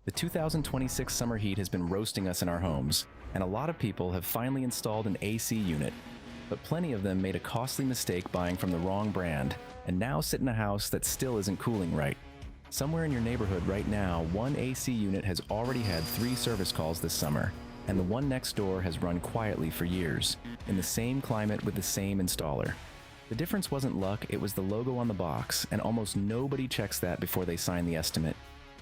The 2026 summer heat has been roasting us in our homes, and a lot of people have finally installed an AC unit. But plenty of them made a costly mistake buying from the wrong brand, and now sit in a house that still isn't cooling right. Somewhere in your neighborhood right now, one AC unit has already had 3 service calls this summer, and the one next door has run quietly for years, in the same climate with the same installer. The difference wasn't luck, it was the logo on the box, and almost nobody checks that before they sign the estimate.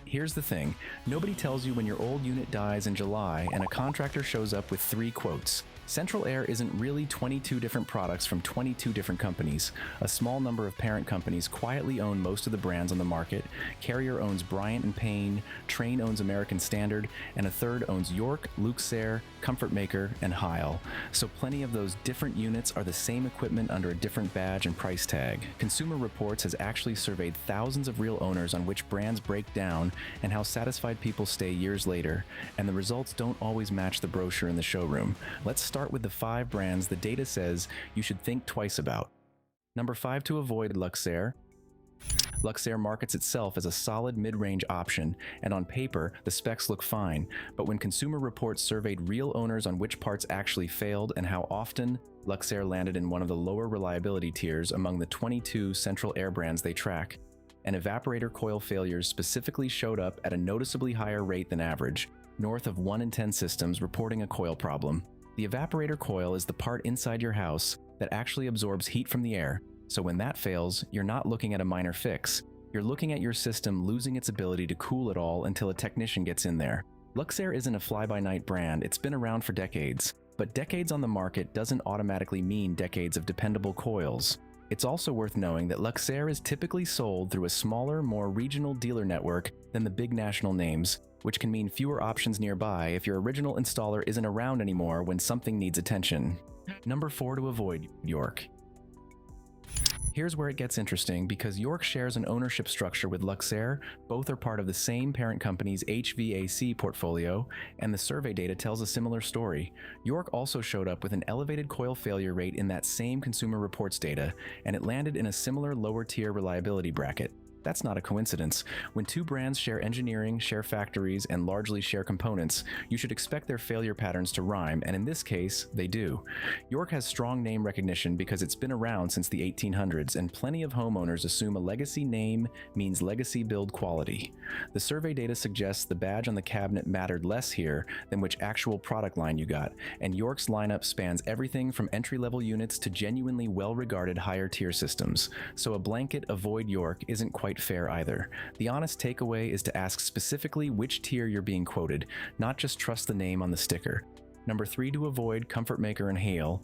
Here's the thing, nobody tells you when your old unit dies in July and a contractor shows up with 3 quotes. Central Air isn't really 22 different products from 22 different companies. A small number of parent companies quietly own most of the brands on the market. Carrier owns Bryant and Payne, Trane owns American Standard, and a third owns York, Luxair, Comfort Maker, and Heil. So plenty of those different units are the same equipment under a different badge and price tag. Consumer Reports has actually surveyed thousands of real owners on which brands break down and how satisfied people stay years later, and the results don't always match the brochure in the showroom. Let's start with the 5 brands the data says you should think twice about. Number 5 to avoid, Luxair. Luxair markets itself as a solid mid-range option, and on paper, the specs look fine, but when Consumer Reports surveyed real owners on which parts actually failed and how often, Luxair landed in one of the lower reliability tiers among the 22 Central Air brands they track. And evaporator coil failures specifically showed up at a noticeably higher rate than average, north of 1 in 10 systems reporting a coil problem. The evaporator coil is the part inside your house that actually absorbs heat from the air, so when that fails, you're not looking at a minor fix. You're looking at your system losing its ability to cool at all until a technician gets in there. Luxair isn't a fly-by-night brand, it's been around for decades. But decades on the market doesn't automatically mean decades of dependable coils. It's also worth knowing that Luxair is typically sold through a smaller, more regional dealer network than the big national names, which can mean fewer options nearby if your original installer isn't around anymore when something needs attention. Number 4 to avoid, York. Here's where it gets interesting because York shares an ownership structure with Luxair, both are part of the same parent company's HVAC portfolio, and the survey data tells a similar story. York also showed up with an elevated coil failure rate in that same Consumer Reports data, and it landed in a similar lower tier reliability bracket. That's not a coincidence. When 2 brands share engineering, share factories, and largely share components, you should expect their failure patterns to rhyme, and in this case, they do. York has strong name recognition because it's been around since the 1800s, and plenty of homeowners assume a legacy name means legacy build quality. The survey data suggests the badge on the cabinet mattered less here than which actual product line you got, and York's lineup spans everything from entry-level units to genuinely well-regarded higher-tier systems. So a blanket avoid York isn't quite fair either. The honest takeaway is to ask specifically which tier you're being quoted, not just trust the name on the sticker. Number 3 to avoid, Comfort Maker and Heil.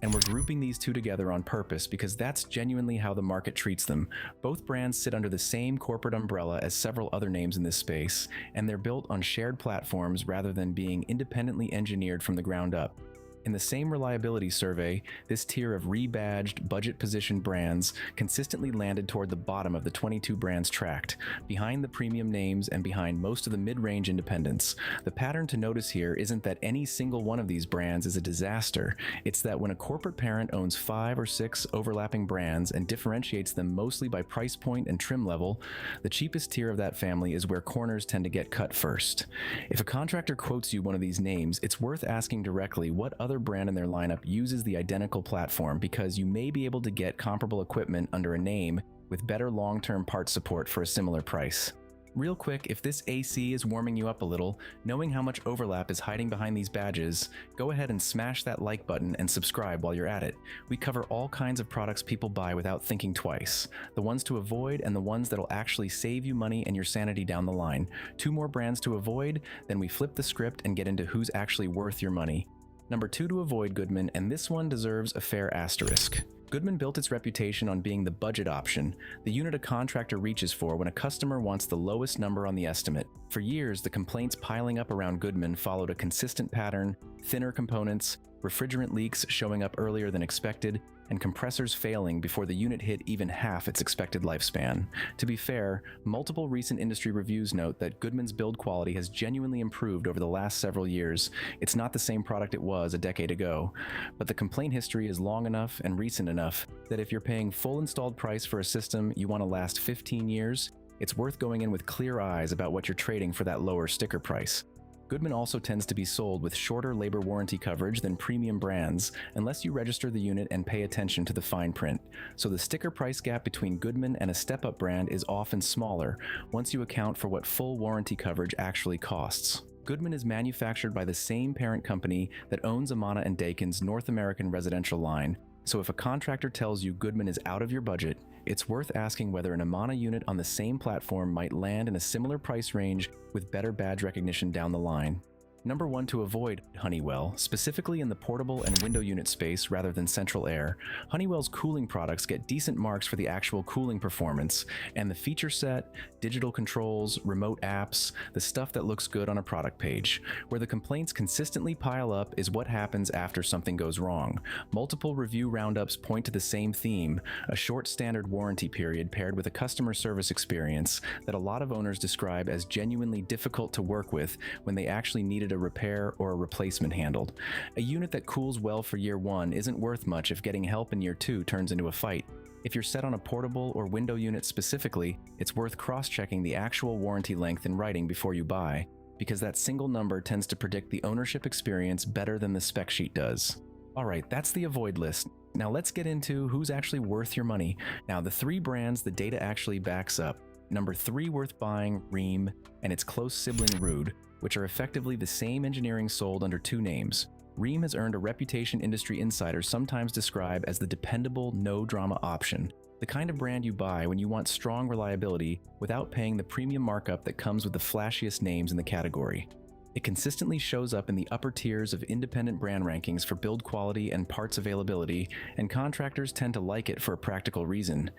And we're grouping these 2 together on purpose because that's genuinely how the market treats them. Both brands sit under the same corporate umbrella as several other names in this space, and they're built on shared platforms rather than being independently engineered from the ground up. In the same reliability survey, this tier of rebadged, budget-positioned brands consistently landed toward the bottom of the 22 brands tracked, behind the premium names and behind most of the mid-range independents. The pattern to notice here isn't that any single one of these brands is a disaster, it's that when a corporate parent owns 5 or 6 overlapping brands and differentiates them mostly by price point and trim level, the cheapest tier of that family is where corners tend to get cut first. If a contractor quotes you one of these names, it's worth asking directly what other brand in their lineup uses the identical platform, because you may be able to get comparable equipment under a name with better long-term part support for a similar price. Real quick, if this AC is warming you up a little, knowing how much overlap is hiding behind these badges, go ahead and smash that like button and subscribe while you're at it. We cover all kinds of products people buy without thinking twice. The ones to avoid and the ones that'll actually save you money and your sanity down the line. 2 more brands to avoid, then we flip the script and get into who's actually worth your money. Number 2 to avoid, Goodman, and this one deserves a fair asterisk. Goodman built its reputation on being the budget option, the unit a contractor reaches for when a customer wants the lowest number on the estimate. For years, the complaints piling up around Goodman followed a consistent pattern: thinner components, refrigerant leaks showing up earlier than expected, and compressors failing before the unit hit even half its expected lifespan. To be fair, multiple recent industry reviews note that Goodman's build quality has genuinely improved over the last several years. It's not the same product it was a decade ago, but the complaint history is long enough and recent enough that if you're paying full installed price for a system you want to last 15 years, It's worth going in with clear eyes about what you're trading for that lower sticker price. Goodman also tends to be sold with shorter labor warranty coverage than premium brands unless you register the unit and pay attention to the fine print. So the sticker price gap between Goodman and a step-up brand is often smaller once you account for what full warranty coverage actually costs. Goodman is manufactured by the same parent company that owns Amana and Dakin's North American residential line, so if a contractor tells you Goodman is out of your budget, it's worth asking whether an Amana unit on the same platform might land in a similar price range with better badge recognition down the line. Number 1 to avoid: Honeywell, specifically in the portable and window unit space rather than central air. Honeywell's cooling products get decent marks for the actual cooling performance, and the feature set, digital controls, remote apps, the stuff that looks good on a product page. Where the complaints consistently pile up is what happens after something goes wrong. Multiple review roundups point to the same theme: a short standard warranty period paired with a customer service experience that a lot of owners describe as genuinely difficult to work with when they actually needed a repair or a replacement handled. A unit that cools well for year 1 isn't worth much if getting help in year 2 turns into a fight. If you're set on a portable or window unit specifically, it's worth cross-checking the actual warranty length in writing before you buy, because that single number tends to predict the ownership experience better than the spec sheet does. Alright, that's the avoid list. Now let's get into who's actually worth your money. Now, the 3 brands the data actually backs up. Number 3 worth buying: Rheem, and its close sibling Ruud, which are effectively the same engineering sold under 2 names. Rheem has earned a reputation industry insiders sometimes describe as the dependable, no-drama option, the kind of brand you buy when you want strong reliability without paying the premium markup that comes with the flashiest names in the category. It consistently shows up in the upper tiers of independent brand rankings for build quality and parts availability, and contractors tend to like it for a practical reason.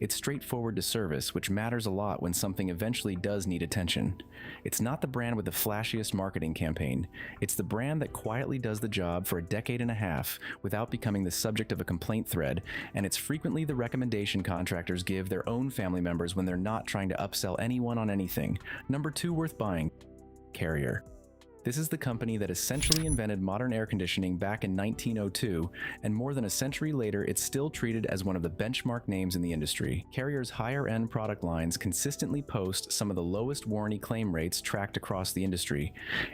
It's straightforward to service, which matters a lot when something eventually does need attention. It's not the brand with the flashiest marketing campaign. It's the brand that quietly does the job for a decade and a half without becoming the subject of a complaint thread, and it's frequently the recommendation contractors give their own family members when they're not trying to upsell anyone on anything. Number 2 worth buying: Carrier. This is the company that essentially invented modern air conditioning back in 1902, and more than a century later, it's still treated as one of the benchmark names in the industry. Carrier's higher-end product lines consistently post some of the lowest warranty claim rates tracked across the industry,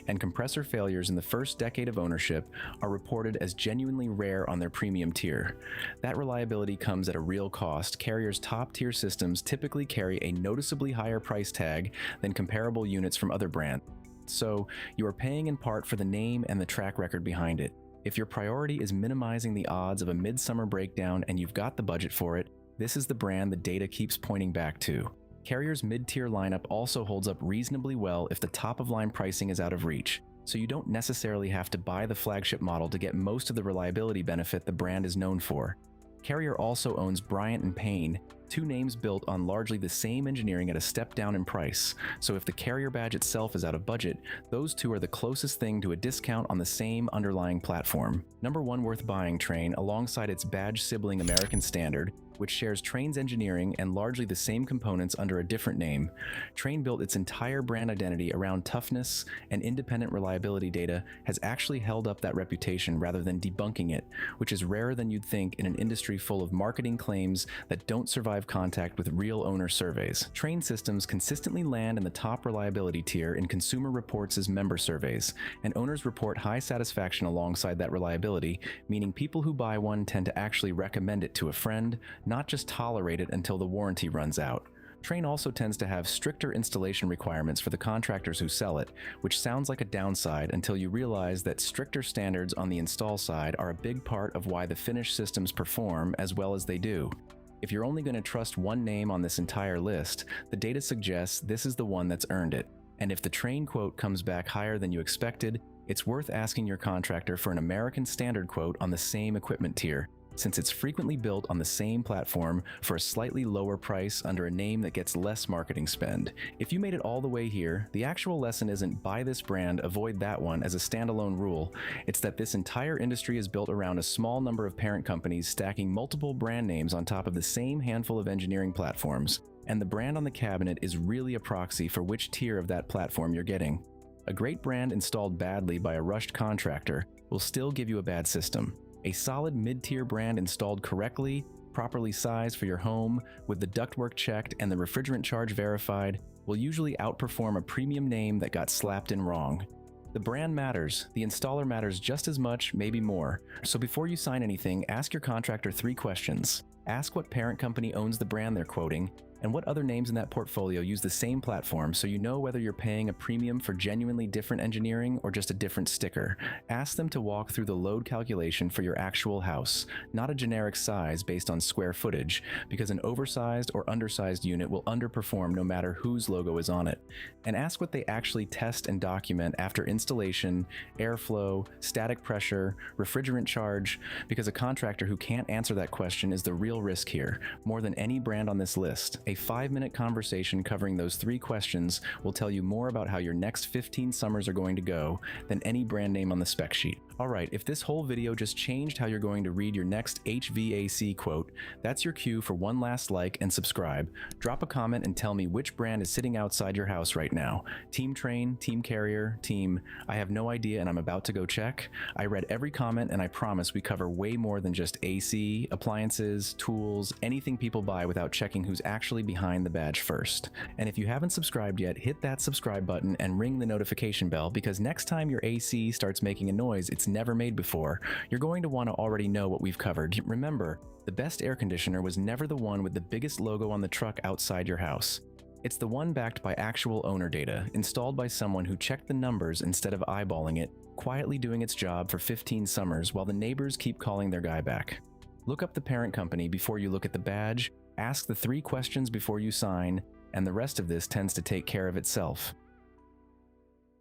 and compressor failures in the first decade of ownership are reported as genuinely rare on their premium tier. That reliability comes at a real cost. Carrier's top-tier systems typically carry a noticeably higher price tag than comparable units from other brands. So, you are paying in part for the name and the track record behind it. If your priority is minimizing the odds of a midsummer breakdown and you've got the budget for it, this is the brand the data keeps pointing back to. Carrier's mid-tier lineup also holds up reasonably well if the top-of-line pricing is out of reach, so you don't necessarily have to buy the flagship model to get most of the reliability benefit the brand is known for. Carrier also owns Bryant and Payne, 2 names built on largely the same engineering at a step down in price, so if the Carrier badge itself is out of budget, those 2 are the closest thing to a discount on the same underlying platform. Number 1 worth buying: Trane, alongside its badge sibling American Standard, which shares Trane's engineering and largely the same components under a different name. Trane built its entire brand identity around toughness, and independent reliability data has actually held up that reputation rather than debunking it, which is rarer than you'd think in an industry full of marketing claims that don't survive contact with real owner surveys. Trane systems consistently land in the top reliability tier in Consumer Reports' member surveys, and owners report high satisfaction alongside that reliability, meaning people who buy one tend to actually recommend it to a friend, not just tolerate it until the warranty runs out. Trane also tends to have stricter installation requirements for the contractors who sell it, which sounds like a downside until you realize that stricter standards on the install side are a big part of why the finished systems perform as well as they do. If you're only going to trust one name on this entire list, the data suggests this is the one that's earned it. And if the Trane quote comes back higher than you expected, it's worth asking your contractor for an American Standard quote on the same equipment tier, since it's frequently built on the same platform for a slightly lower price under a name that gets less marketing spend. If you made it all the way here, the actual lesson isn't buy this brand, avoid that one as a standalone rule. It's that this entire industry is built around a small number of parent companies stacking multiple brand names on top of the same handful of engineering platforms, and the brand on the cabinet is really a proxy for which tier of that platform you're getting. A great brand installed badly by a rushed contractor will still give you a bad system. A solid mid-tier brand installed correctly properly sized for your home, with the ductwork checked and the refrigerant charge verified, will usually outperform a premium name that got slapped in wrong. The brand matters, the installer matters just as much, maybe more. So before you sign anything, ask your contractor 3 questions. Ask what parent company owns the brand they're quoting, and what other names in that portfolio use the same platform, so you know whether you're paying a premium for genuinely different engineering or just a different sticker. Ask them to walk through the load calculation for your actual house, not a generic size based on square footage, because an oversized or undersized unit will underperform no matter whose logo is on it. And ask what they actually test and document after installation, airflow, static pressure, refrigerant charge, because a contractor who can't answer that question is the real risk here, more than any brand on this list. A 5-minute conversation covering those 3 questions will tell you more about how your next 15 summers are going to go than any brand name on the spec sheet. Alright, if this whole video just changed how you're going to read your next HVAC quote, that's your cue for one last like and subscribe. Drop a comment and tell me which brand is sitting outside your house right now. Team Train, Team Carrier, Team I have no idea and I'm about to go check. I read every comment and I promise we cover way more than just AC, appliances, tools, anything people buy without checking who's actually behind the badge first. And if you haven't subscribed yet, hit that subscribe button and ring the notification bell, because next time your AC starts making a noise it's never made before, you're going to want to already know what we've covered. Remember, the best air conditioner was never the one with the biggest logo on the truck outside your house. It's the one backed by actual owner data, installed by someone who checked the numbers instead of eyeballing it, quietly doing its job for 15 summers while the neighbors keep calling their guy back. Look up the parent company before you look at the badge, ask the 3 questions before you sign, and the rest of this tends to take care of itself.